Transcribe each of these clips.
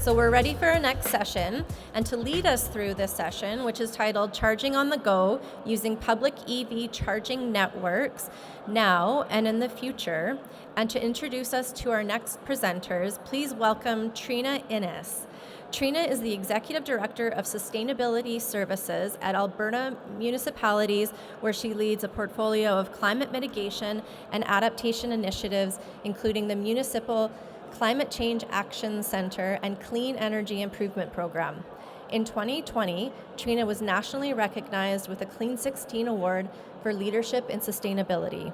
So we're ready for our next session, and to lead us through this session, which is titled Charging on the Go, Using Public EV Charging Networks Now and in the Future, and to introduce us to our next presenters, please welcome Trina Innes. Trina is the Executive Director of Sustainability Services at Alberta Municipalities, where she leads a portfolio of climate mitigation and adaptation initiatives, including the Municipal Climate Change Action Centre and Clean Energy Improvement Program. In 2020, Trina was nationally recognized with a Clean 16 Award for Leadership in Sustainability.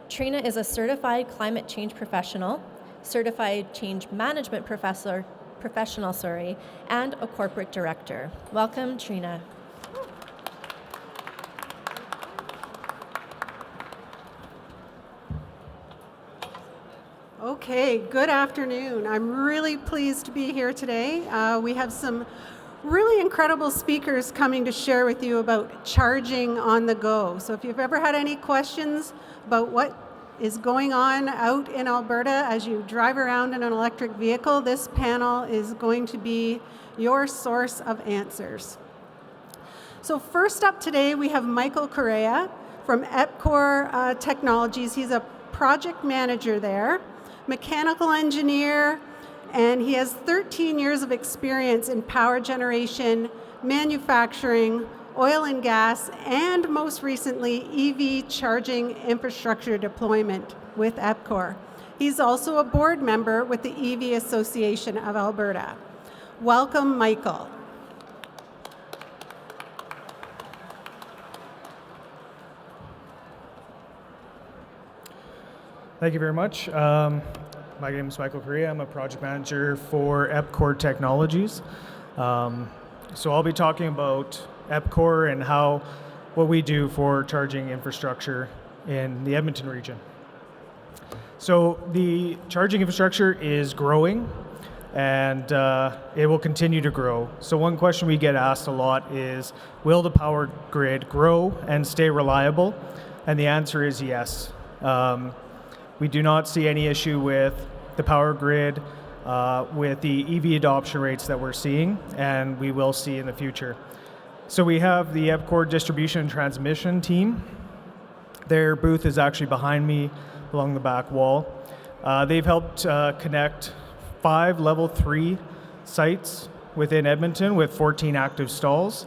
Trina is a certified climate change professional, certified change management professional, and a corporate director. Welcome, Trina. Okay, good afternoon. I'm really pleased to be here today. We have some really incredible speakers coming to share with you about charging on the go. So if you've ever had any questions about what is going on out in Alberta as you drive around in an electric vehicle, this panel is going to be your source of answers. So first up today, we have Michael Correa from ATCO Technologies. He's a project manager there, mechanical engineer, and he has 13 years of experience in power generation, manufacturing, oil and gas, and most recently, EV charging infrastructure deployment with ATCO. He's also a board member with the EV Association of Alberta. Welcome, Michael. Thank you very much. My name is Michael Correa. I'm a project manager for ATCO Technologies. So I'll be talking about ATCO and what we do for charging infrastructure in the Edmonton region. So the charging infrastructure is growing, and it will continue to grow. So one question we get asked a lot is, will the power grid grow and stay reliable? And the answer is yes. We do not see any issue with the power grid, with the EV adoption rates that we're seeing, and we will see in the future. So we have the ATCO distribution and transmission team. Their booth is actually behind me along the back wall. They've helped connect 5 level 3 sites within Edmonton with 14 active stalls,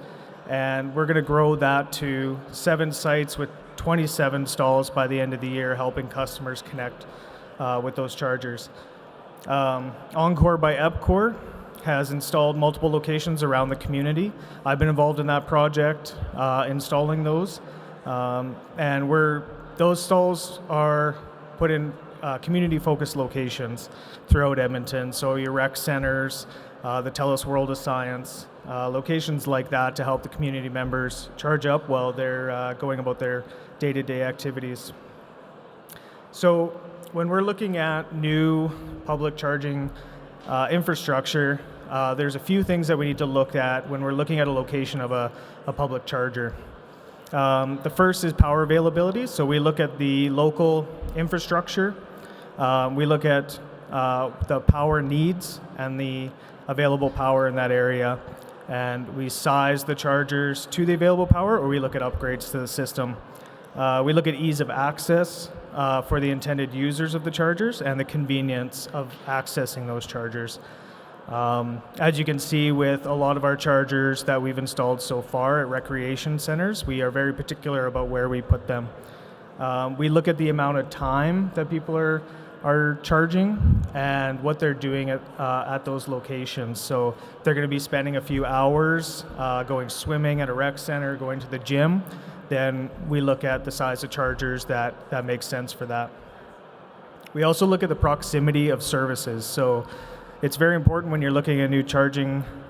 and we're going to grow that to 7 sites with 27 stalls by the end of the year, helping customers connect with those chargers. Encore by ATCO has installed multiple locations around the community. I've been involved in that project, installing those, and those stalls are put in community-focused locations throughout Edmonton. So your rec centers, the TELUS World of Science, locations like that to help the community members charge up while they're going about their day-to-day activities. So when we're looking at new public charging infrastructure, there's a few things that we need to look at when we're looking at a location of a public charger. The first is power availability. So we look at the local infrastructure. We look at the power needs and the available power in that area. And we size the chargers to the available power, or we look at upgrades to the system. We look at ease of access for the intended users of the chargers and the convenience of accessing those chargers. As you can see with a lot of our chargers that we've installed so far at recreation centers, we are very particular about where we put them. We look at the amount of time that people are charging and what they're doing at those locations. So they're going to be spending a few hours going swimming at a rec center, going to the gym. Then we look at the size of chargers that makes sense for that. We also look at the proximity of services. So it's very important when you're looking at a new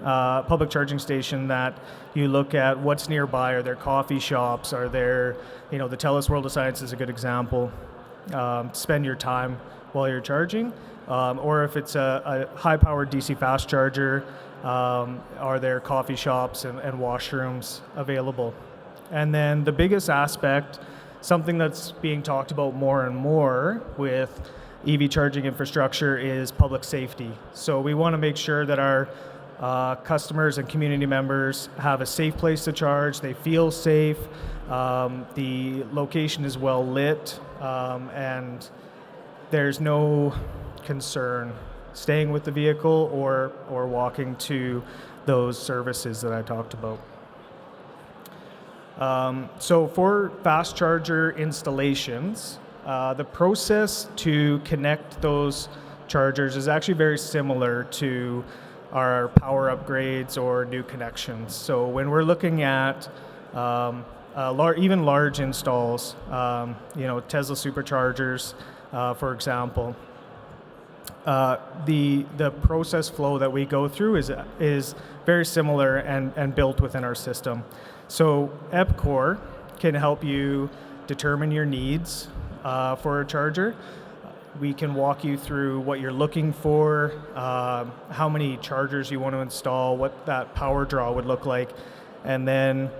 public charging station that you look at what's nearby. Are there coffee shops? Are there, the TELUS World of Science is a good example. Spend your time while you're charging. Or if it's a high-powered DC fast charger, are there coffee shops and washrooms available? And then the biggest aspect, something that's being talked about more and more with EV charging infrastructure is public safety. So we want to make sure that our customers and community members have a safe place to charge, they feel safe, the location is well lit, and there's no concern staying with the vehicle or walking to those services that I talked about. So for fast charger installations, the process to connect those chargers is actually very similar to our power upgrades or new connections. So when we're looking at even large installs, Tesla superchargers, for example, the process flow that we go through is very similar and built within our system. So EPCOR can help you determine your needs for a charger. We can walk you through what you're looking for, how many chargers you want to install, what that power draw would look like, and then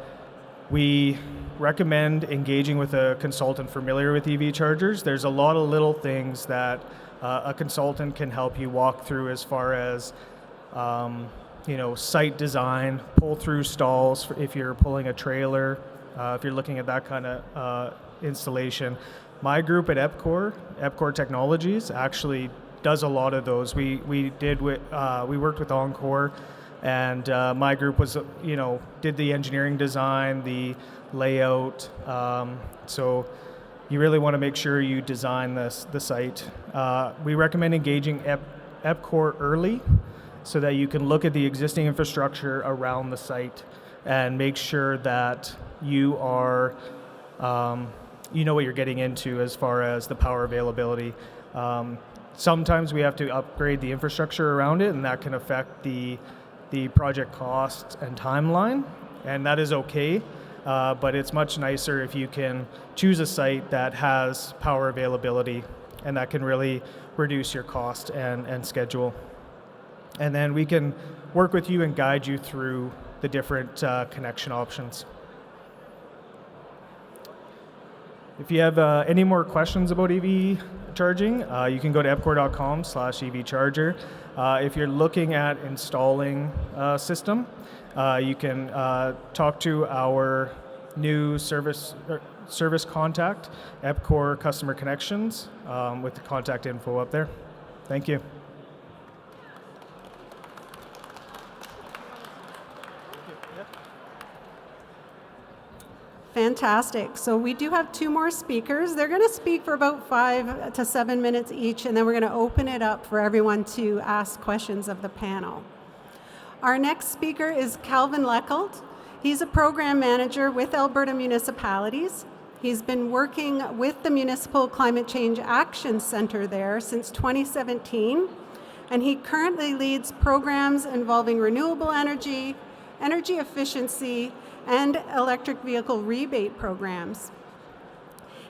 we recommend engaging with a consultant familiar with EV chargers. There's a lot of little things that a consultant can help you walk through as far as site design, pull-through stalls if you're pulling a trailer, if you're looking at that kind of installation. My group at EPCOR Technologies, actually does a lot of those. We worked with Encore, and my group was did the engineering design, the layout. So you really want to make sure you design the site. We recommend engaging EPCOR early so that you can look at the existing infrastructure around the site and make sure that you are you know what you're getting into as far as the power availability. Sometimes we have to upgrade the infrastructure around it, and that can affect the project cost and timeline, and that is okay. But it's much nicer if you can choose a site that has power availability, and that can really reduce your cost and schedule. And then we can work with you and guide you through the different connection options. If you have any more questions about EV charging, you can go to epcor.com/EVcharger. If you're looking at installing a system, you can talk to our new service contact, EPCOR Customer Connections, with the contact info up there. Thank you. Fantastic. So we do have two more speakers. They're going to speak for about 5 to 7 minutes each, and then we're going to open it up for everyone to ask questions of the panel. Our next speaker is Calvin Leckelt. He's a program manager with Alberta Municipalities. He's been working with the Municipal Climate Change Action Centre there since 2017, and he currently leads programs involving renewable energy, energy efficiency, and electric vehicle rebate programs.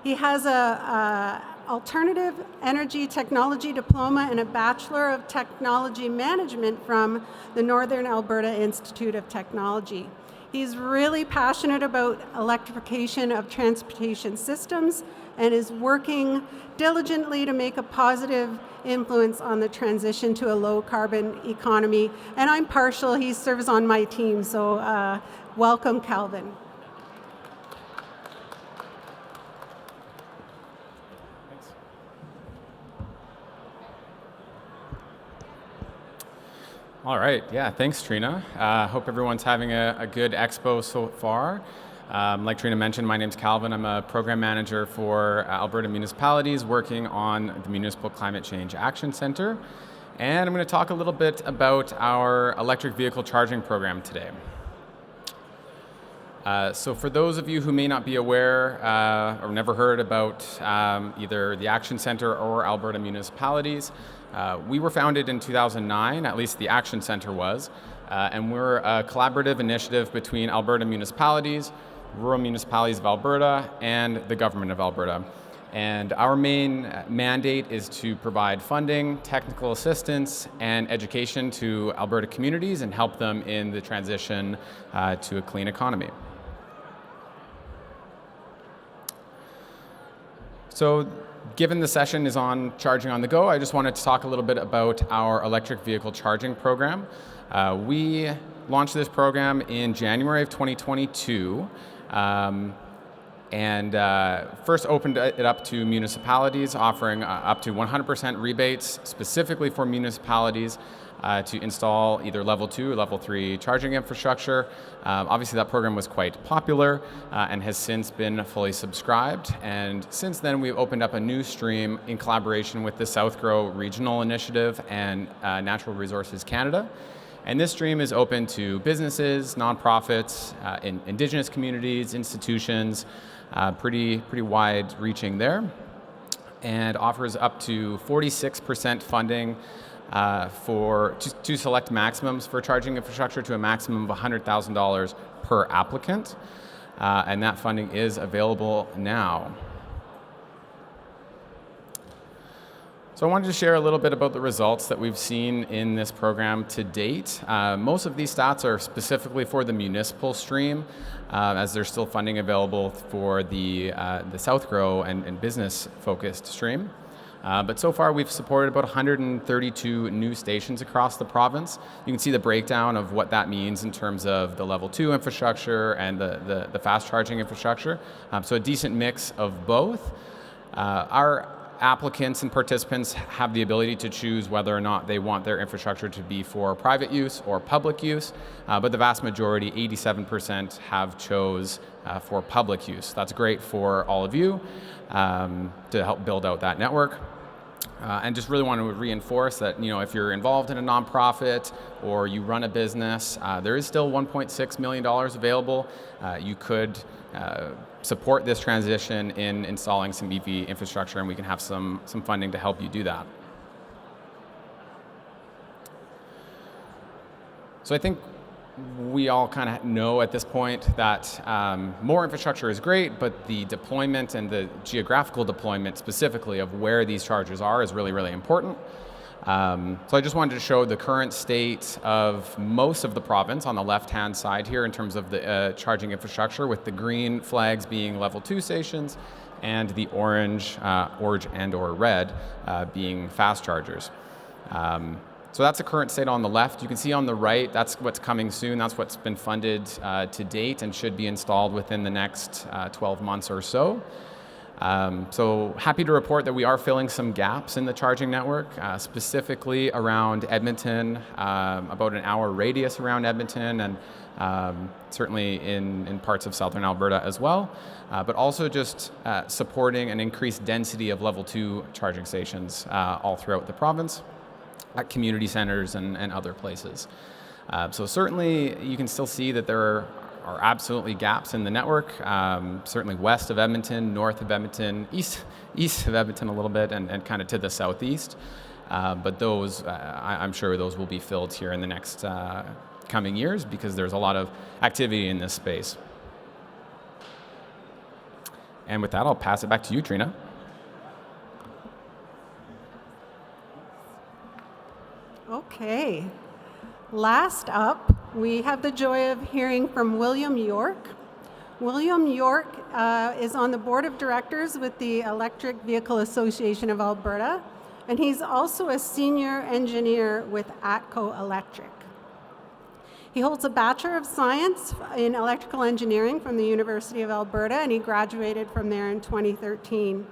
He has a alternative energy technology diploma and a Bachelor of Technology Management from the Northern Alberta Institute of Technology. He's really passionate about electrification of transportation systems and is working diligently to make a positive influence on the transition to a low-carbon economy. And I'm partial, he serves on my team, so welcome, Calvin. Thanks. All right, yeah, thanks, Trina. Hope everyone's having a good expo so far. Like Trina mentioned, my name's Calvin. I'm a program manager for Alberta Municipalities working on the Municipal Climate Change Action Centre. And I'm going to talk a little bit about our electric vehicle charging program today. So for those of you who may not be aware or never heard about either the Action Centre or Alberta Municipalities, we were founded in 2009, at least the Action Centre was, and we're a collaborative initiative between Alberta Municipalities, rural municipalities of Alberta, and the government of Alberta. And our main mandate is to provide funding, technical assistance, and education to Alberta communities and help them in the transition to a clean economy. So given the session is on charging on the go, I just wanted to talk a little bit about our electric vehicle charging program. We launched this program in January of 2022. And first opened it up to municipalities, offering up to 100% rebates specifically for municipalities to install either level 2 or level 3 charging infrastructure. Obviously that program was quite popular and has since been fully subscribed. And since then we've opened up a new stream in collaboration with the South Grow Regional Initiative and Natural Resources Canada. And this stream is open to businesses, nonprofits, Indigenous communities, institutions, pretty wide reaching there, and offers up to 46% funding to select maximums for charging infrastructure to a maximum of $100,000 per applicant. And that funding is available now. So I wanted to share a little bit about the results that we've seen in this program to date. Most of these stats are specifically for the municipal stream, as there's still funding available for the South Grow and business-focused stream. But so far we've supported about 132 new stations across the province. You can see the breakdown of what that means in terms of the level 2 infrastructure and the fast charging infrastructure. So a decent mix of both. Our applicants and participants have the ability to choose whether or not they want their infrastructure to be for private use or public use, but the vast majority, 87%, have chose for public use. That's great for all of you to help build out that network. And just really want to reinforce that, if you're involved in a nonprofit or you run a business, there is still $1.6 million available. You could support this transition in installing some EV infrastructure, and we can have some funding to help you do that. So I think we all kind of know at this point that more infrastructure is great, but the deployment and the geographical deployment specifically of where these chargers are is really, really important. So I just wanted to show the current state of most of the province on the left-hand side here in terms of the charging infrastructure, with the green flags being level 2 stations and the orange and or red being fast chargers. So that's the current state on the left. You can see on the right, that's what's coming soon. That's what's been funded to date and should be installed within the next 12 months or so. So happy to report that we are filling some gaps in the charging network, specifically around Edmonton, about an hour radius around Edmonton, and certainly in parts of southern Alberta as well, but also just supporting an increased density of level 2 charging stations all throughout the province, at community centers and other places. So certainly you can still see that there are absolutely gaps in the network, certainly west of Edmonton, north of Edmonton, east of Edmonton a little bit, and kind of to the southeast. But those, I'm sure those will be filled here in the next coming years, because there's a lot of activity in this space. And with that, I'll pass it back to you, Trina. Okay. Last up, we have the joy of hearing from William York. William York is on the board of directors with the Electric Vehicle Association of Alberta, and he's also a senior engineer with ATCO Electric. He holds a Bachelor of Science in Electrical Engineering from the University of Alberta, and he graduated from there in 2013.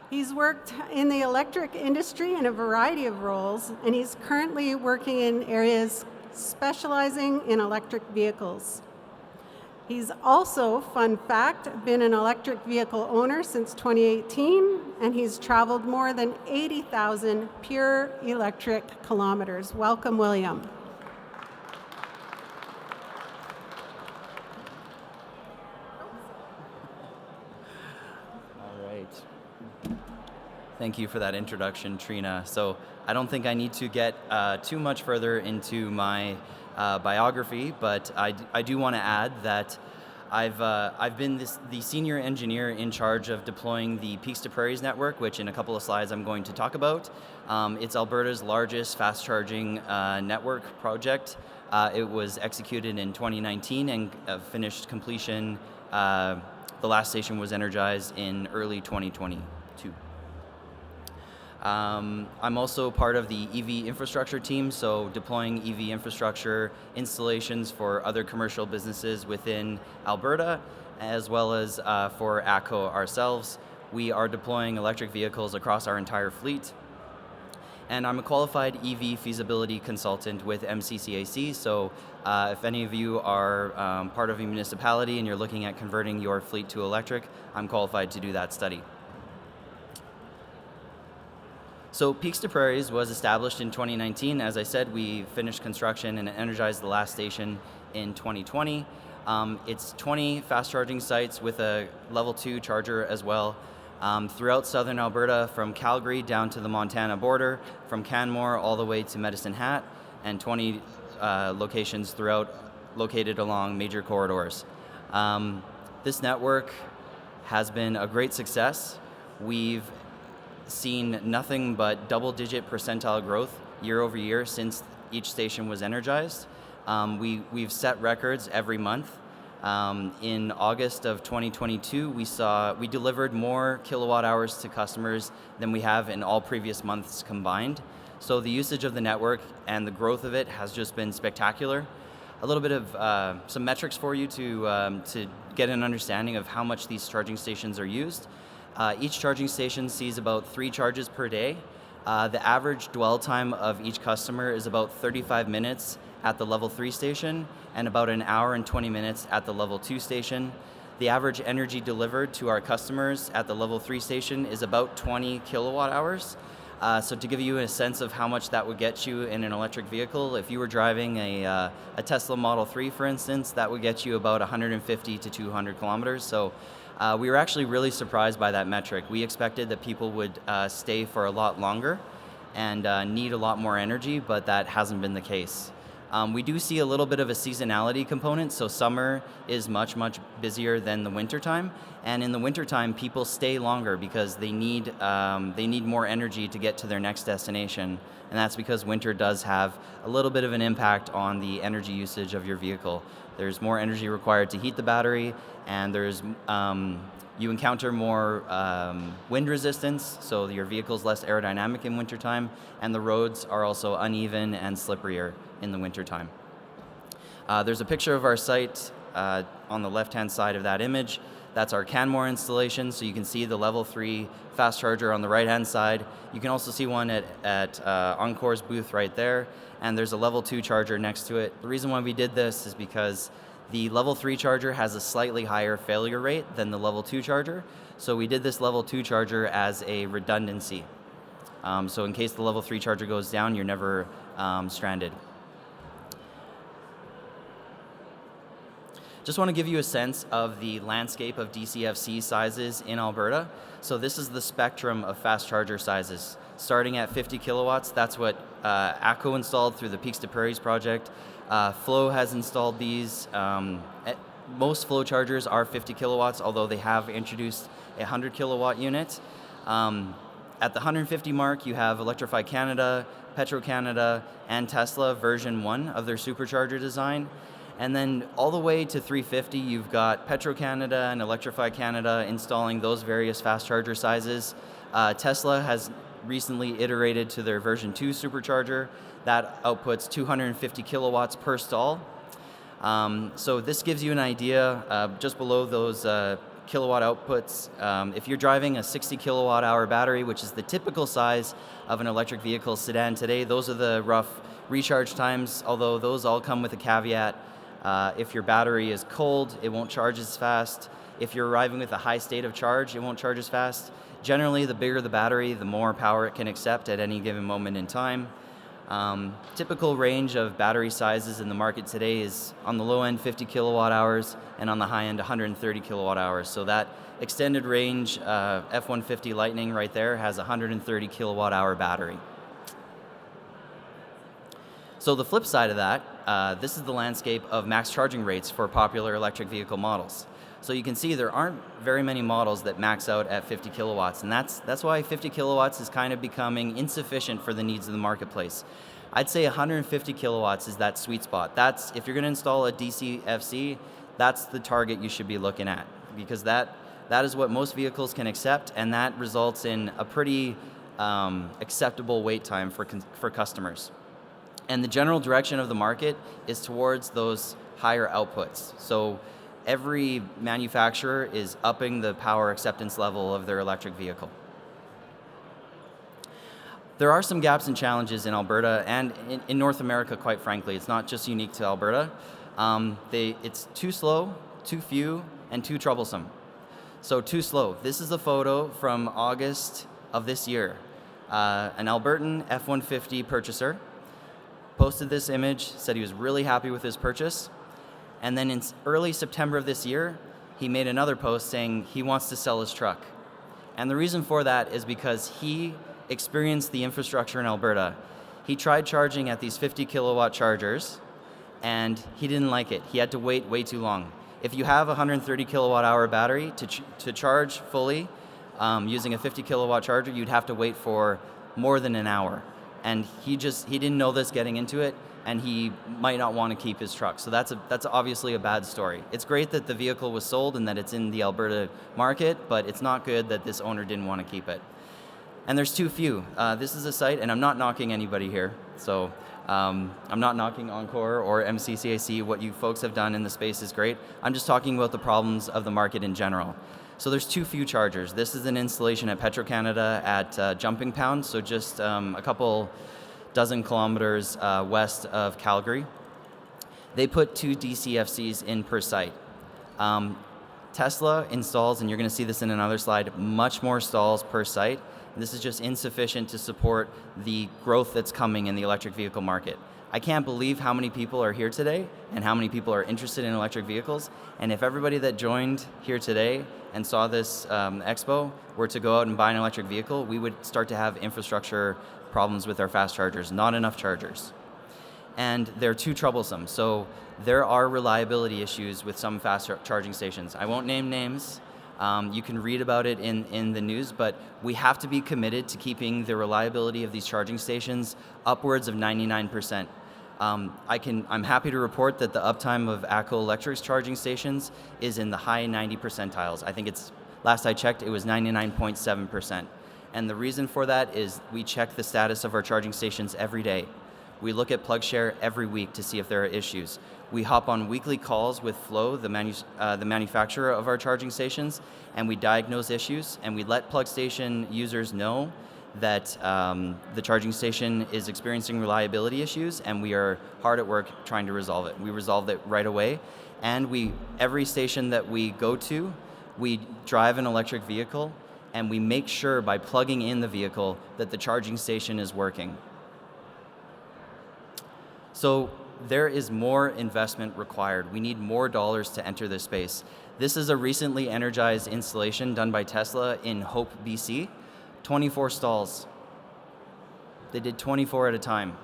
He's worked in the electric industry in a variety of roles, and he's currently working in areas specializing in electric vehicles. He's also, fun fact, been an electric vehicle owner since 2018, and he's traveled more than 80,000 pure electric kilometers. Welcome, William. Thank you for that introduction, Trina. So I don't think I need to get too much further into my biography, but I do want to add that I've been the senior engineer in charge of deploying the Peaks to Prairies network, which in a couple of slides I'm going to talk about. It's Alberta's largest fast charging network project. It was executed in 2019 and finished completion. The last station was energized in early 2020. 2. I'm also part of the EV infrastructure team, so deploying EV infrastructure installations for other commercial businesses within Alberta, as well as for ATCO ourselves. We are deploying electric vehicles across our entire fleet. And I'm a qualified EV feasibility consultant with MCCAC, so if any of you are part of a municipality and you're looking at converting your fleet to electric, I'm qualified to do that study. So Peaks to Prairies was established in 2019. As I said, we finished construction and energized the last station in 2020. It's 20 fast charging sites with a level 2 charger as well. Throughout southern Alberta, from Calgary down to the Montana border, from Canmore all the way to Medicine Hat, and 20 locations throughout, located along major corridors. This network has been a great success. We've seen nothing but double-digit percentile growth year over year since each station was energized. We've set records every month. In August of 2022, we delivered more kilowatt hours to customers than we have in all previous months combined. So the usage of the network and the growth of it has just been spectacular. A little bit of some metrics for you to get an understanding of how much these charging stations are used. Each charging station sees about 3 charges per day. The average dwell time of each customer is about 35 minutes at the level 3 station and about an hour and 20 minutes at the level 2 station. The average energy delivered to our customers at the level 3 station is about 20 kilowatt hours. So to give you a sense of how much that would get you in an electric vehicle, if you were driving a Tesla Model 3, for instance, that would get you about 150 to 200 kilometers. So we were actually really surprised by that metric. We expected that people would stay for a lot longer and need a lot more energy, but that hasn't been the case. We do see a little bit of a seasonality component, so summer is much busier than the wintertime, and in the wintertime people stay longer because they need more energy to get to their next destination, and that's because winter does have a little bit of an impact on the energy usage of your vehicle. There's more energy required to heat the battery, and you encounter more wind resistance, so your vehicle's less aerodynamic in wintertime, and the roads are also uneven and slipperier in the wintertime. There's a picture of our site on the left-hand side of that image. That's our Canmore installation, so you can see the level 3 fast charger on the right-hand side. You can also see one at Encore's booth right there, and there's a level 2 charger next to it. The reason why we did this is because the level 3 charger has a slightly higher failure rate than the level 2 charger, so we did this level 2 charger as a redundancy. So in case the level 3 charger goes down, you're never stranded. Just want to give you a sense of the landscape of DCFC sizes in Alberta. So this is the spectrum of fast charger sizes. Starting at 50 kilowatts, that's what ATCO installed through the Peaks to Prairies project. Flow has installed these. Most Flow chargers are 50 kilowatts, although they have introduced a 100 kilowatt unit. At the 150 mark, you have Electrify Canada, Petro-Canada, and Tesla version 1 of their supercharger design. And then all the way to 350, you've got Petro-Canada and Electrify Canada installing those various fast charger sizes. Tesla has recently iterated to their version 2 supercharger. That outputs 250 kilowatts per stall. So this gives you an idea, just below those kilowatt outputs. If you're driving a 60 kilowatt hour battery, which is the typical size of an electric vehicle sedan today, those are the rough recharge times, although those all come with a caveat. If your battery is cold, it won't charge as fast. If you're arriving with a high state of charge, it won't charge as fast. Generally, the bigger the battery, the more power it can accept at any given moment in time. Typical range of battery sizes in the market today is on the low end 50 kilowatt hours and on the high end 130 kilowatt hours. So that extended range F-150 Lightning right there has a 130 kilowatt hour battery. So the flip side of that, this is the landscape of max charging rates for popular electric vehicle models. So you can see there aren't very many models that max out at 50 kilowatts, and that's why 50 kilowatts is kind of becoming insufficient for the needs of the marketplace. I'd say 150 kilowatts is that sweet spot. That's, if you're going to install a DCFC, that's the target you should be looking at, because that That is what most vehicles can accept, and that results in a pretty acceptable wait time for customers. And the general direction of the market is towards those higher outputs. So every manufacturer is upping the power acceptance level of their electric vehicle. There are some gaps and challenges in Alberta and in North America, quite frankly. It's not just unique to Alberta. It's too slow, too few, and too troublesome. So too slow. This is a photo from August of this year. An Albertan F-150 purchaser posted this image, said he was really happy with his purchase, and then in early September of this year, he made another post saying he wants to sell his truck. And the reason for that is because he experienced the infrastructure in Alberta. He tried charging at these 50 kilowatt chargers, and he didn't like it. He had to wait way too long. If you have a 130 kilowatt hour battery to charge fully using a 50 kilowatt charger, you'd have to wait for more than an hour. And he didn't know this getting into it, and he might not want to keep his truck. So that's obviously a bad story. It's great that the vehicle was sold and that it's in the Alberta market, but it's not good that this owner didn't want to keep it. And there's too few. This is a site, and I'm not knocking anybody here. So I'm not knocking Encore or MCCAC. What you folks have done in the space is great. I'm just talking about the problems of the market in general. So there's too few chargers. This is an installation at Petro-Canada at Jumping Pound, so just a couple dozen kilometers west of Calgary. They put 2 DCFCs in per site. Tesla installs, and you're going to see this in another slide, much more stalls per site. This is just insufficient to support the growth that's coming in the electric vehicle market. I can't believe how many people are here today and how many people are interested in electric vehicles. And if everybody that joined here today and saw this expo were to go out and buy an electric vehicle, we would start to have infrastructure problems with our fast chargers, not enough chargers. And they're too troublesome. So there are reliability issues with some fast charging stations. I won't name names. You can read about it in the news, but we have to be committed to keeping the reliability of these charging stations upwards of 99%. I'm happy to report that the uptime of ATCO Electric's charging stations is in the high 90 percentiles. I think last I checked, it was 99.7%. And the reason for that is we check the status of our charging stations every day. We look at PlugShare every week to see if there are issues. We hop on weekly calls with Flow, the manufacturer of our charging stations, and we diagnose issues, and we let PlugStation users know that the charging station is experiencing reliability issues, and we are hard at work trying to resolve it. We resolved it right away, and every station that we go to, we drive an electric vehicle, and we make sure by plugging in the vehicle that the charging station is working. So there is more investment required. We need more dollars to enter this space. This is a recently energized installation done by Tesla in Hope, BC. 24 stalls. They did 24 at a time.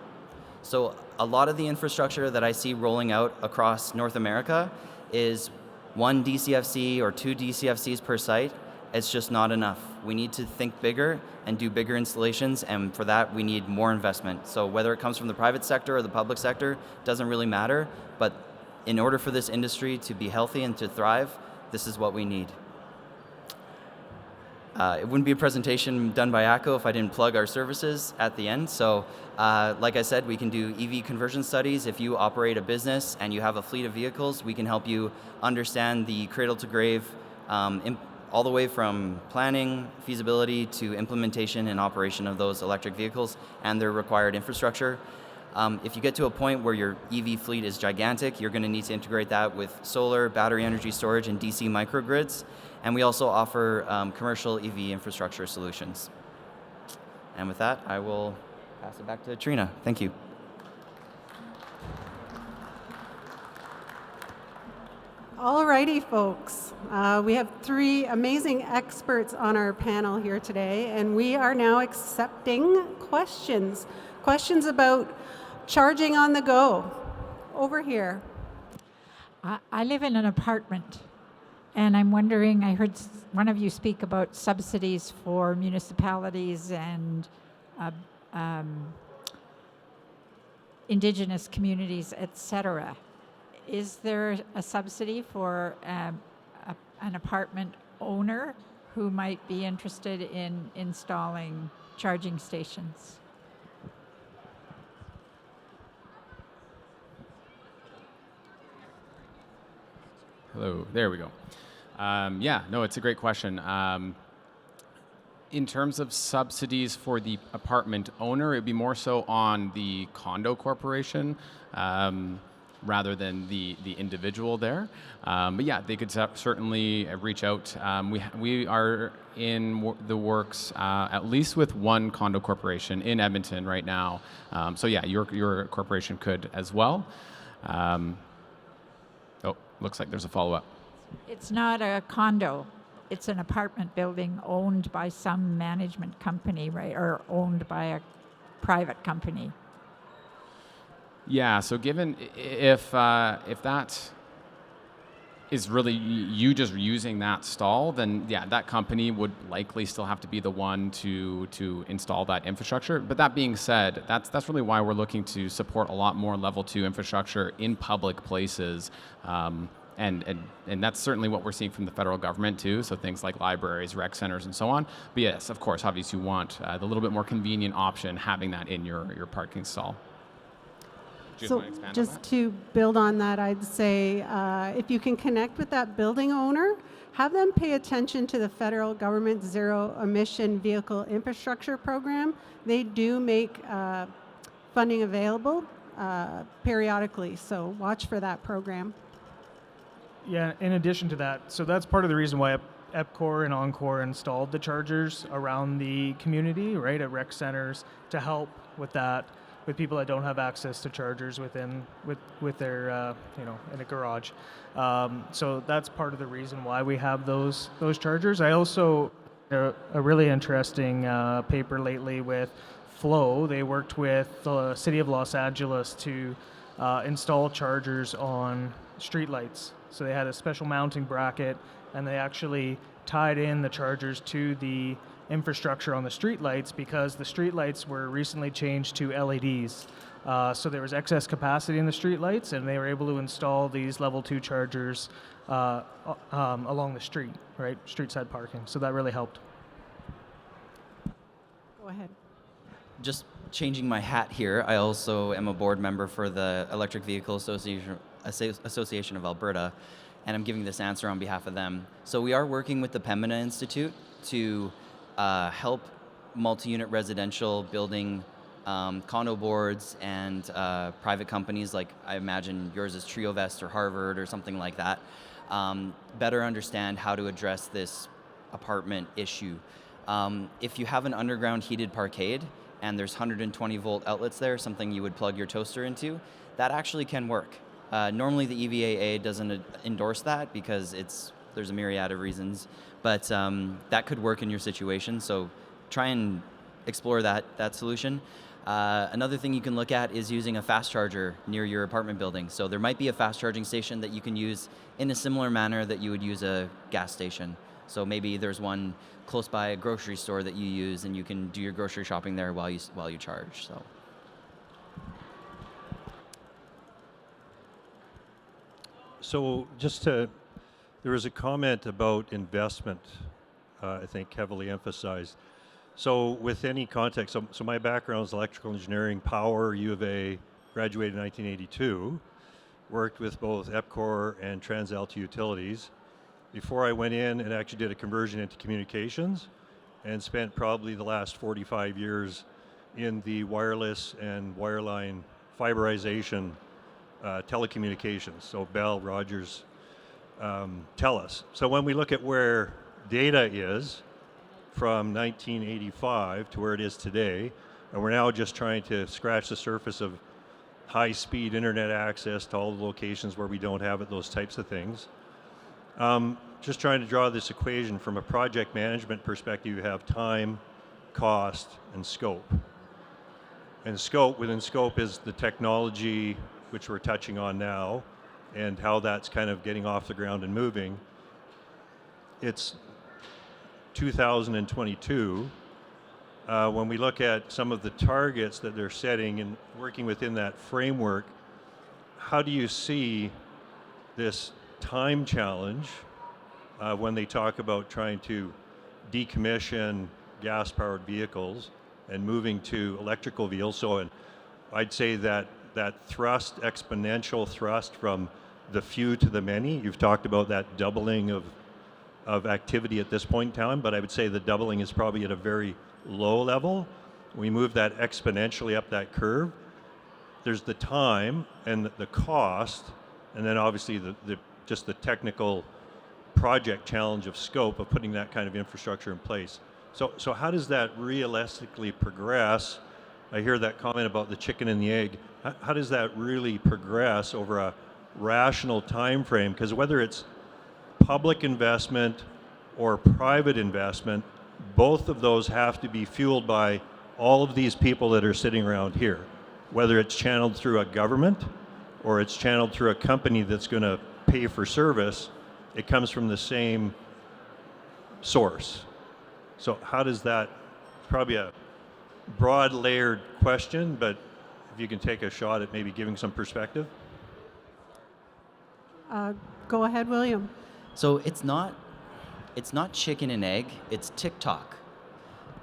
So a lot of the infrastructure that I see rolling out across North America is 1 DCFC or 2 DCFCs per site. It's just not enough. We need to think bigger and do bigger installations, and for that we need more investment. So whether it comes from the private sector or the public sector, doesn't really matter, but in order for this industry to be healthy and to thrive, this is what we need. It wouldn't be a presentation done by ATCO if I didn't plug our services at the end. So like I said, we can do EV conversion studies. If you operate a business and you have a fleet of vehicles, we can help you understand the cradle to grave all the way from planning, feasibility, to implementation and operation of those electric vehicles and their required infrastructure. If you get to a point where your EV fleet is gigantic, you're going to need to integrate that with solar, battery energy storage, and DC microgrids. And we also offer commercial EV infrastructure solutions. And with that, I will pass it back to Trina. Thank you. Alrighty, folks. We have 3 amazing experts on our panel here today, and we are now accepting questions. Questions about charging on the go. Over here. I live in an apartment, and I'm wondering, I heard one of you speak about subsidies for municipalities and Indigenous communities, etc. Is there a subsidy for an apartment owner who might be interested in installing charging stations? Hello, there we go. It's a great question. In terms of subsidies for the apartment owner, it would be more so on the condo corporation rather than the individual there. They could certainly reach out. We are in the works at least with one condo corporation in Edmonton right now. Your corporation could as well. Looks like there's a follow-up. It's not a condo. It's an apartment building owned by some management company, right? Or owned by a private company. Yeah, so given if that is really you just using that stall, then that company would likely still have to be the one to install that infrastructure. But that being said, that's really why we're looking to support a lot more level 2 infrastructure in public places. And that's certainly what we're seeing from the federal government too. So things like libraries, rec centers, and so on. But yes, of course, obviously you want the little bit more convenient option having that in your parking stall. So just to build on that, I'd say if you can connect with that building owner, have them pay attention to the federal government Zero Emission Vehicle Infrastructure Program. They do make funding available periodically, so watch for that program. Yeah, in addition to that, so that's part of the reason why EPCOR and Encore installed the chargers around the community, right, at rec centers to help with that, with people that don't have access to chargers with their in a garage. So that's part of the reason why we have those chargers. I also a really interesting paper lately with Flow. They worked with the city of Los Angeles to install chargers on streetlights. So they had a special mounting bracket, and they actually tied in the chargers to the infrastructure on the streetlights because the streetlights were recently changed to LEDs. So there was excess capacity in the streetlights, and they were able to install these level 2 chargers along the street, right, street side parking. So that really helped. Go ahead. Just changing my hat here, I also am a board member for the Electric Vehicle Association of Alberta, and I'm giving this answer on behalf of them. So we are working with the Pembina Institute to help multi-unit residential building condo boards and private companies, like I imagine yours is TrioVest or Harvard or something like that, better understand how to address this apartment issue. If you have an underground heated parkade and there's 120 volt outlets there, something you would plug your toaster into, that actually can work. Normally the EVAA doesn't endorse that because there's a myriad of reasons, but that could work in your situation, so try and explore that solution. Another thing you can look at is using a fast charger near your apartment building. So there might be a fast charging station that you can use in a similar manner that you would use a gas station. So maybe there's one close by a grocery store that you use, and you can do your grocery shopping there while you charge. So there was a comment about investment, I think heavily emphasized. So with any context, so my background is electrical engineering, power, U of A, graduated in 1982, worked with both EPCOR and TransAlta Utilities. Before I went in and actually did a conversion into communications and spent probably the last 45 years in the wireless and wireline fiberization telecommunications, so Bell, Rogers, TELUS. So when we look at where data is from 1985 to where it is today, and we're now just trying to scratch the surface of high-speed internet access to all the locations where we don't have it, those types of things. Just trying to draw this equation from a project management perspective. You have time, cost, and scope. And within scope is the technology, which we're touching on now, and how that's kind of getting off the ground and moving. It's 2022. When we look at some of the targets that they're setting and working within that framework, how do you see this time challenge when they talk about trying to decommission gas-powered vehicles and moving to electrical vehicles. So I'd say that thrust, exponential thrust from the few to the many, you've talked about that doubling of activity at this point in time, but I would say the doubling is probably at a very low level. We move that exponentially up that curve. There's the time and the cost, and then obviously just the technical project challenge of scope of putting that kind of infrastructure in place. So how does that realistically progress? I hear that comment about the chicken and the egg. How does that really progress over a rational time frame? Because whether it's public investment or private investment, both of those have to be fueled by all of these people that are sitting around here. Whether it's channeled through a government or it's channeled through a company that's going to pay for service, it comes from the same source. So how does that, it's probably a broad layered question, but if you can take a shot at maybe giving some perspective. Go ahead, William. So it's not chicken and egg, it's TikTok.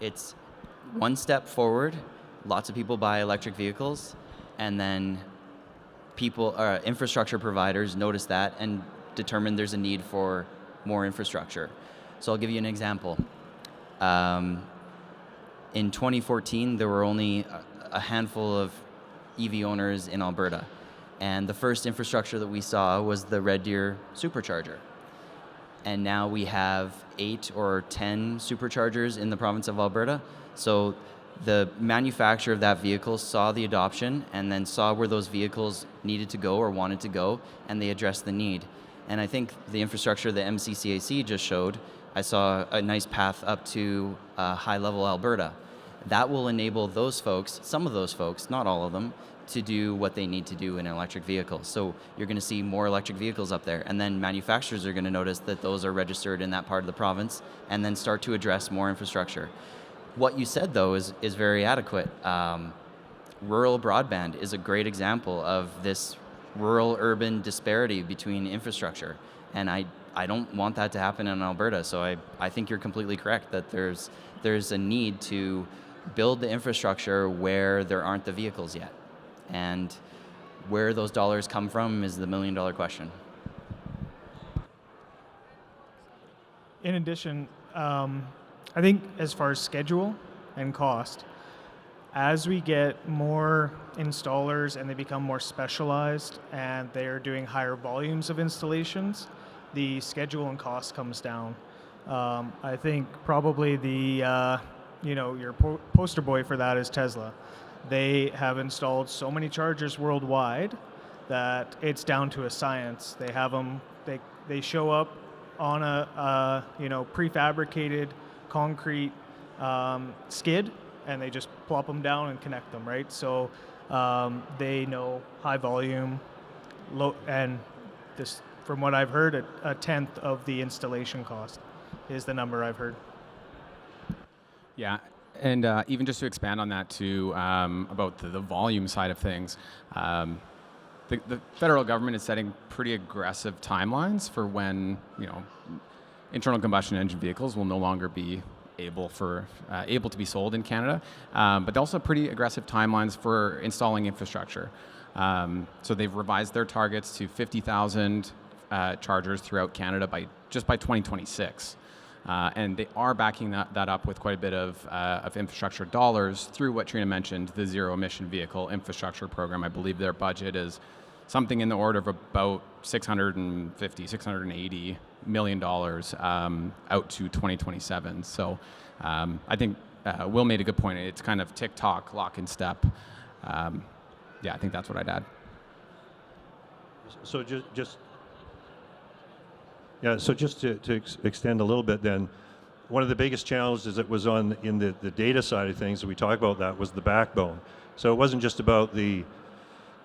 It's one step forward, lots of people buy electric vehicles, and then infrastructure providers notice that and determine there's a need for more infrastructure. So I'll give you an example. In 2014, there were only a handful of EV owners in Alberta, and the first infrastructure that we saw was the Red Deer supercharger. And now we have 8 or 10 superchargers in the province of Alberta. So the manufacturer of that vehicle saw the adoption and then saw where those vehicles needed to go or wanted to go, and they addressed the need. And I think the infrastructure that MCCAC just showed, I saw a nice path up to high-level Alberta. That will enable those folks, some of those folks, not all of them, to do what they need to do in an electric vehicle. So you're going to see more electric vehicles up there, and then manufacturers are going to notice that those are registered in that part of the province and then start to address more infrastructure. What you said, though, is very adequate. Rural broadband is a great example of this rural-urban disparity between infrastructure, and I don't want that to happen in Alberta, so I think you're completely correct that there's a need to build the infrastructure where there aren't the vehicles yet. And where those dollars come from is the million-dollar question. In addition, I think as far as schedule and cost, as we get more installers and they become more specialized and they're doing higher volumes of installations, the schedule and cost comes down. I think probably your poster boy for that is Tesla. They have installed so many chargers worldwide that it's down to a science. They have them. They show up on a prefabricated concrete skid, and they just plop them down and connect them. Right. So they know high volume, low, and this, from what I've heard, a tenth of the installation cost is the number I've heard. Yeah. And even just to expand on that too, about the volume side of things, the federal government is setting pretty aggressive timelines for when internal combustion engine vehicles will no longer be able to be sold in Canada, but also pretty aggressive timelines for installing infrastructure. So they've revised their targets to 50,000 chargers throughout Canada by 2026. And they are backing that up with quite a bit of infrastructure dollars through what Trina mentioned, the Zero Emission Vehicle Infrastructure Program. I believe their budget is something in the order of about $680 million out to 2027. So I think Will made a good point. It's kind of TikTok, lock and step. I think that's what I'd add. So just to extend a little bit then, one of the biggest challenges that was in the data side of things that we talked about that was the backbone. So it wasn't just about the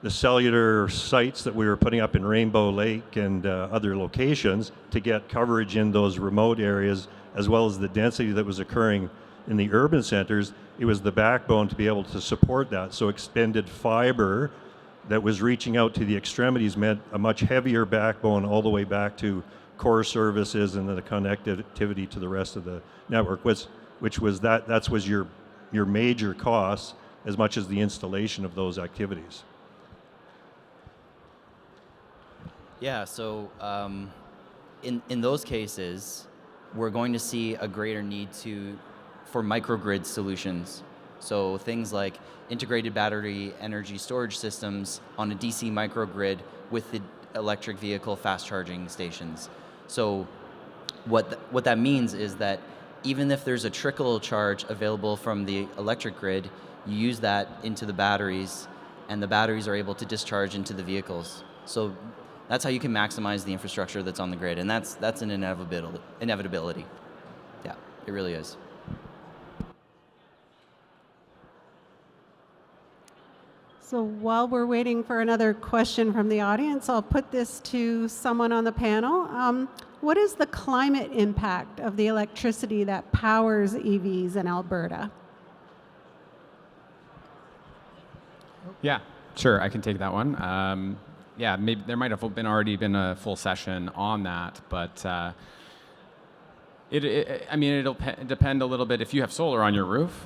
cellular sites that we were putting up in Rainbow Lake and other locations to get coverage in those remote areas, as well as the density that was occurring in the urban centers. It was the backbone to be able to support that. So extended fiber that was reaching out to the extremities meant a much heavier backbone all the way back to core services and then the connectivity to the rest of the network, was your major costs as much as the installation of those activities. Yeah, so in those cases, we're going to see a greater need for microgrid solutions. So things like integrated battery energy storage systems on a DC microgrid with the electric vehicle fast charging stations. So what that means is that even if there's a trickle charge available from the electric grid, you use that into the batteries, and the batteries are able to discharge into the vehicles. So that's how you can maximize the infrastructure that's on the grid, and that's an inevitability. Yeah, it really is. So while we're waiting for another question from the audience, I'll put this to someone on the panel. What is the climate impact of the electricity that powers EVs in Alberta? Yeah, sure, I can take that one. Yeah, maybe there might have already been a full session on that, but it'll depend a little bit. If you have solar on your roof,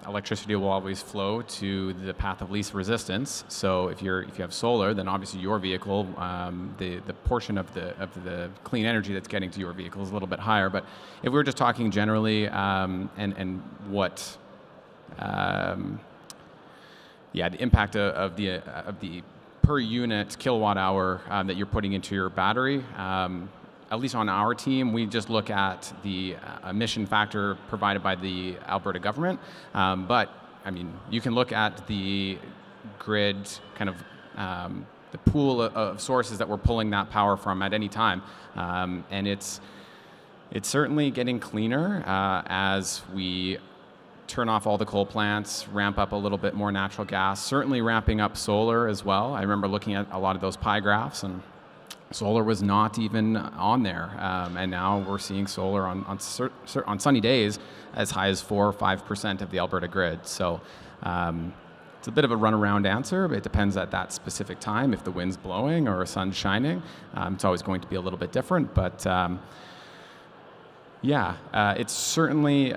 electricity will always flow to the path of least resistance. So if you have solar, then obviously your vehicle, the portion of the clean energy that's getting to your vehicle is a little bit higher. But if we're just talking generally, and what, the impact of the per unit kilowatt hour that you're putting into your battery. At least on our team, we just look at the emission factor provided by the Alberta government. But I mean, you can look at the grid, kind of the pool of sources that we're pulling that power from at any time, and it's certainly getting cleaner as we turn off all the coal plants, ramp up a little bit more natural gas, certainly ramping up solar as well. I remember looking at a lot of those pie graphs, and solar was not even on there. And now we're seeing solar on sunny days as high as 4 or 5% of the Alberta grid. So it's a bit of a runaround answer, but it depends at that specific time. If the wind's blowing or the sun's shining, it's always going to be a little bit different. But it's certainly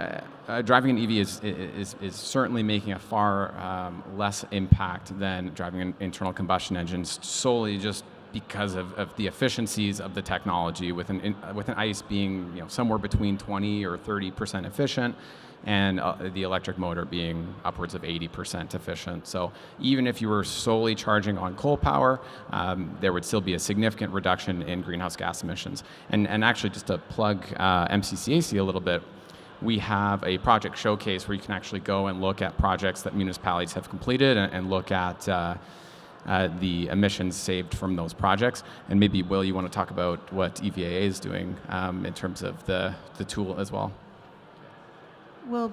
driving an EV is certainly making a far less impact than driving an internal combustion engine, solely just because of the efficiencies of the technology, with an ICE being somewhere between 20 or 30% efficient, and the electric motor being upwards of 80% efficient. So even if you were solely charging on coal power, there would still be a significant reduction in greenhouse gas emissions. And actually, just to plug MCCAC a little bit, we have a project showcase where you can actually go and look at projects that municipalities have completed and look at the emissions saved from those projects. And maybe, Will, you want to talk about what EVAA is doing in terms of the tool as well? We'll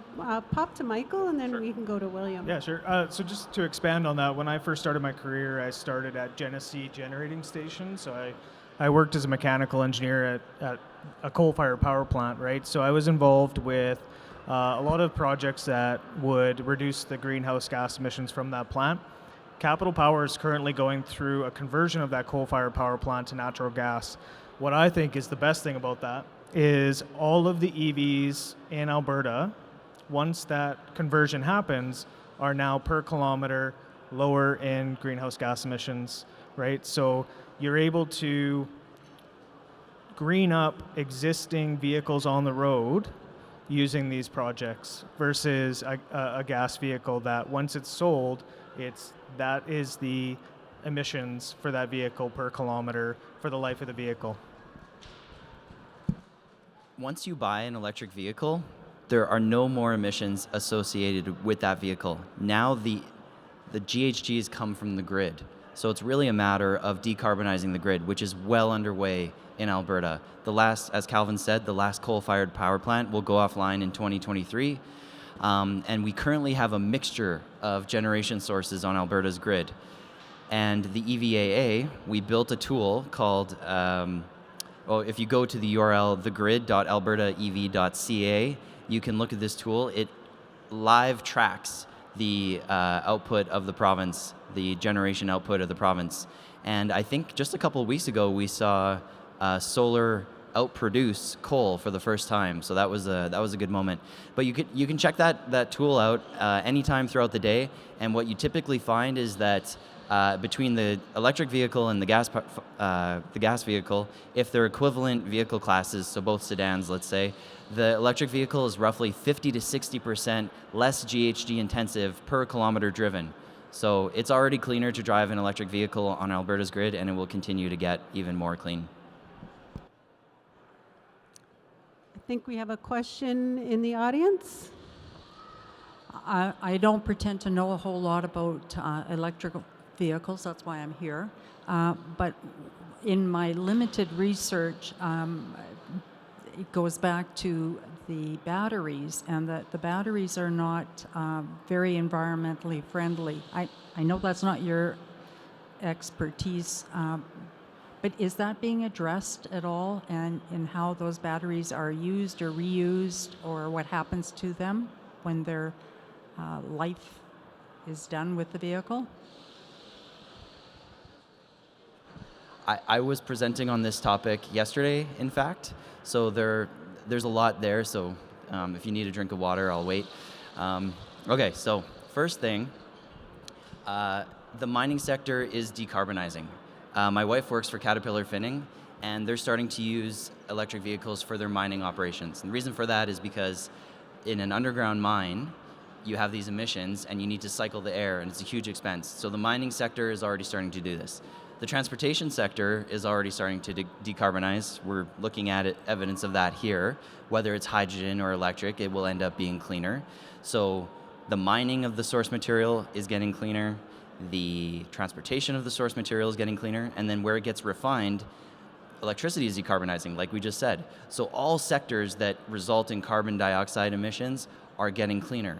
pop to Michael, and then we can go to William. Yeah, sure. So just to expand on that, when I first started my career, I started at Genesee Generating Station. So I worked as a mechanical engineer at a coal-fired power plant, right? So I was involved with a lot of projects that would reduce the greenhouse gas emissions from that plant. Capital Power is currently going through a conversion of that coal-fired power plant to natural gas. What I think is the best thing about that is all of the EVs in Alberta, once that conversion happens, are now per kilometer lower in greenhouse gas emissions, right? So you're able to green up existing vehicles on the road using these projects versus a gas vehicle that once it's sold, that is the emissions for that vehicle per kilometer for the life of the vehicle. Once you buy an electric vehicle, there are no more emissions associated with that vehicle. Now the GHGs come from the grid. So it's really a matter of decarbonizing the grid, which is well underway in Alberta. As Calvin said, the last coal-fired power plant will go offline in 2023. And we currently have a mixture of generation sources on Alberta's grid. And the EVAA, we built a tool called, if you go to the URL, thegrid.albertaev.ca, you can look at this tool. It live tracks the output of the province, the generation output of the province. And I think just a couple of weeks ago, we saw solar outproduce coal for the first time. So that was a good moment. But you can check that tool out anytime throughout the day. And what you typically find is that between the electric vehicle and the gas vehicle, if they're equivalent vehicle classes, so both sedans, let's say, the electric vehicle is roughly 50 to 60% less GHG intensive per kilometer driven. So it's already cleaner to drive an electric vehicle on Alberta's grid, and it will continue to get even more clean. I think we have a question in the audience. I don't pretend to know a whole lot about electrical vehicles, that's why I'm here. But in my limited research, it goes back to the batteries, and that the batteries are not very environmentally friendly. I know that's not your expertise, but is that being addressed at all, and in how those batteries are used or reused, or what happens to them when their life is done with the vehicle? I was presenting on this topic yesterday, in fact, so there's a lot there, so if you need a drink of water, I'll wait. Okay, so first thing, the mining sector is decarbonizing. My wife works for Caterpillar Finning, and they're starting to use electric vehicles for their mining operations. And the reason for that is because in an underground mine, you have these emissions and you need to cycle the air, and it's a huge expense. So the mining sector is already starting to do this. The transportation sector is already starting to decarbonize. We're looking at evidence of that here. Whether it's hydrogen or electric, it will end up being cleaner. So the mining of the source material is getting cleaner. The transportation of the source material is getting cleaner. And then where it gets refined, electricity is decarbonizing, like we just said. So all sectors that result in carbon dioxide emissions are getting cleaner.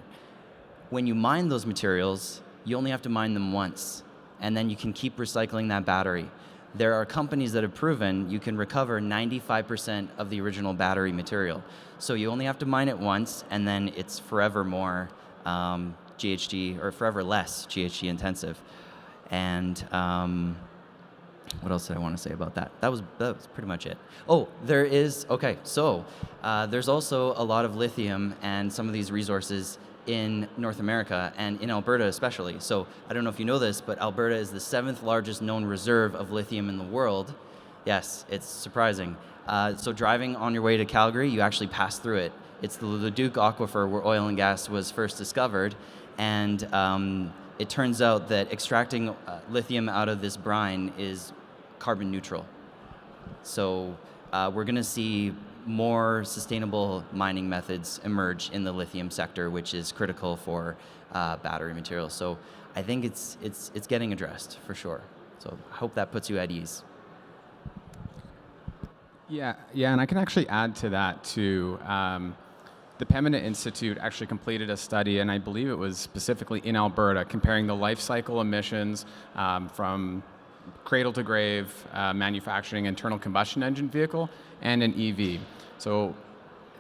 When you mine those materials, you only have to mine them once, and then you can keep recycling that battery. There are companies that have proven you can recover 95% of the original battery material. So you only have to mine it once, and then it's forever more GHG, or forever less GHG intensive. And what else did I want to say about that? That was pretty much it. Oh, there's also a lot of lithium and some of these resources in North America, and in Alberta especially. So I don't know if you know this, but Alberta is the 7th largest known reserve of lithium in the world. Yes, it's surprising. So driving on your way to Calgary, you actually pass through it. It's the Leduc Aquifer, where oil and gas was first discovered, and it turns out that extracting lithium out of this brine is carbon neutral. So we're going to see more sustainable mining methods emerge in the lithium sector, which is critical for battery materials. So I think it's getting addressed for sure. So I hope that puts you at ease. Yeah, and I can actually add to that too. The Pembina Institute actually completed a study, and I believe it was specifically in Alberta, comparing the life cycle emissions from cradle to grave manufacturing internal combustion engine vehicle and an EV. So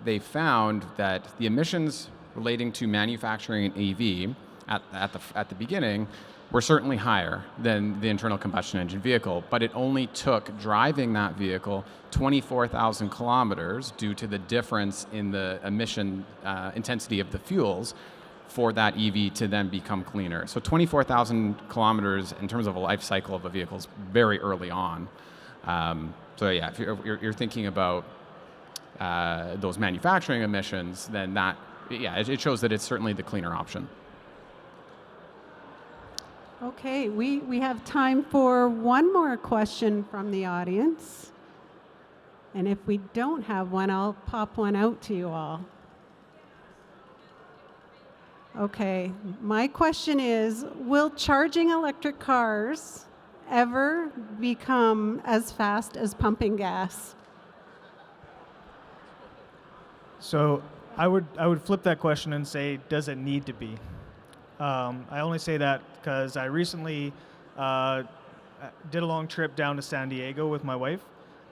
they found that the emissions relating to manufacturing an EV at the beginning were certainly higher than the internal combustion engine vehicle, but it only took driving that vehicle 24,000 kilometers due to the difference in the emission intensity of the fuels for that EV to then become cleaner. So 24,000 kilometers in terms of a life cycle of a vehicle is very early on. So yeah, if you're thinking about those manufacturing emissions, then it shows that it's certainly the cleaner option. Okay, we have time for one more question from the audience. And if we don't have one, I'll pop one out to you all. Okay, my question is, will charging electric cars ever become as fast as pumping gas? So I would flip that question and say, does it need to be? I only say that because I recently did a long trip down to San Diego with my wife,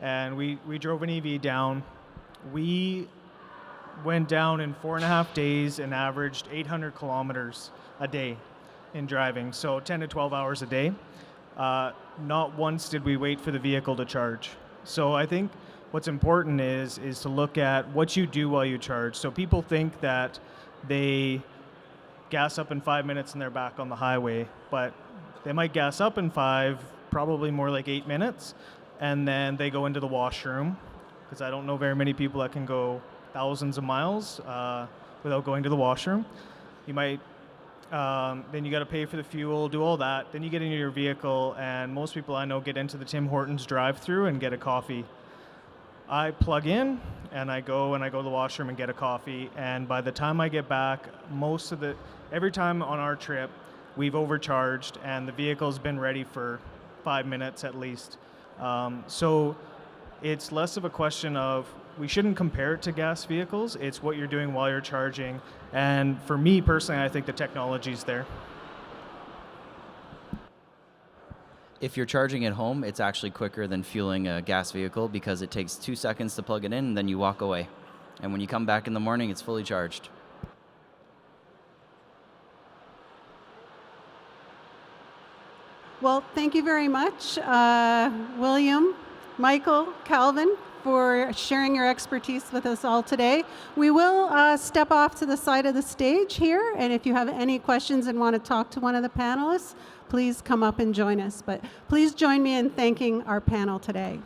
and we drove an EV down. We went down in 4.5 days and averaged 800 kilometers a day in driving, so 10 to 12 hours a day. Not once did we wait for the vehicle to charge. So I think what's important is to look at what you do while you charge. So people think that they gas up in 5 minutes and they're back on the highway, but they might gas up in 5, probably more like 8 minutes, and then they go into the washroom, because I don't know very many people that can go thousands of miles without going to the washroom. You might, then you got to pay for the fuel, do all that, then you get into your vehicle, and most people I know get into the Tim Hortons drive-through and get a coffee. I plug in and I go to the washroom and get a coffee, and by the time I get back, every time on our trip, we've overcharged and the vehicle's been ready for 5 minutes at least. So it's less of a question of, we shouldn't compare it to gas vehicles, it's what you're doing while you're charging. And for me personally, I think the technology's there. If you're charging at home, it's actually quicker than fueling a gas vehicle because it takes 2 seconds to plug it in and then you walk away. And when you come back in the morning, it's fully charged. Well, thank you very much, William, Michael, Calvin, for sharing your expertise with us all today. We will step off to the side of the stage here, and if you have any questions and want to talk to one of the panelists, please come up and join us. But please join me in thanking our panel today.